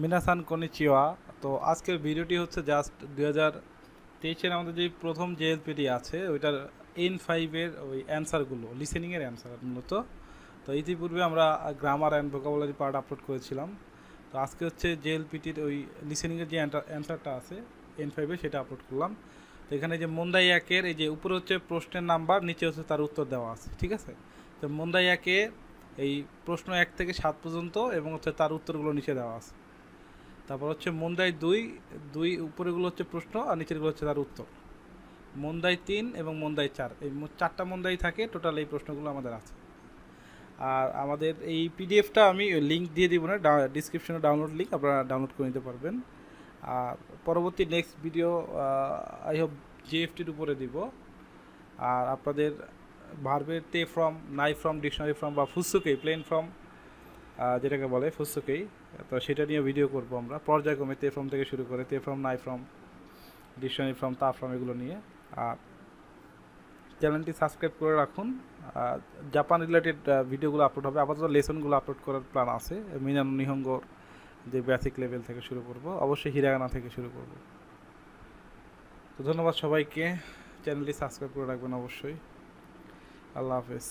মিনাসান কনিচিওয়া। তো আজকের ভিডিওটি হচ্ছে জাস্ট 2023-এর আমাদের যে প্রথম জেএলপিটি আছে ওইটার N5-এর ওই অ্যান্সারগুলো, লিসেনিংয়ের অ্যান্সার মূলত। তো ইতিপূর্বে আমরা grammar and vocabulary part upload করেছিলাম। তো আজকে হচ্ছে জেএলপিটির ওই লিসেনিংয়ের যে অ্যান্সারটা আছে N5-এ সেটা আপলোড করলাম। তো এখানে যে মন্দাই একের এই যে উপরে হচ্ছে প্রশ্নের নাম্বার, নিচে হচ্ছে তার উত্তর দেওয়া আছে, ঠিক আছে। তো মন্দাই একে এই প্রশ্ন 1 থেকে 7 পর্যন্ত এবং হচ্ছে তার উত্তরগুলো নিচে দেওয়া আছে। তারপর হচ্ছে মন্দাই দুই উপরেগুলো হচ্ছে প্রশ্ন আর নিচেরগুলো হচ্ছে তার উত্তর। মন্দাই 3 এবং মন্দাই 4, এই 4টা মন্দাই থাকে টোটাল, এই প্রশ্নগুলো আমাদের আছে। আর আমাদের এই পিডিএফটা আমি লিঙ্ক দিয়ে দিব না, ডিসক্রিপশনে ডাউনলোড লিঙ্ক, আপনারা ডাউনলোড করে নিতে পারবেন। আর পরবর্তী নেক্সট ভিডিও আই হোপ জিএফটির উপরে দিব। আর আপনাদের ভার্বের তে ফ্রম, নাই ফ্রম, ডিকশনারি ফ্রম বা ফুসুকেই, প্লেন ফ্রম যেটাকে বলে ফুসুকেই, তো সেটা নিয়ে ভিডিও করব আমরা পর্যায়ক্রমে, তে ফ্রম থেকে শুরু করে তে ফ্রম, নাই ফ্রম, ডিকশনারি ফ্রম, তা ফ্রম, এগুলো নিয়ে। আর চ্যানেলটি সাবস্ক্রাইব করে রাখুন। জাপান রিলেটেড ভিডিওগুলো আপলোড হবে, আপাতত লেসনগুলো আপলোড করার প্ল্যান আছে। মিনানো নিহঙ্গোর যে বেসিক লেভেল থেকে শুরু করব, অবশ্যই হিরাগানা থেকে শুরু করব। তো ধন্যবাদ সবাইকে, চ্যানেলটি সাবস্ক্রাইব করে রাখবেন অবশ্যই। আল্লাহ হাফেজ।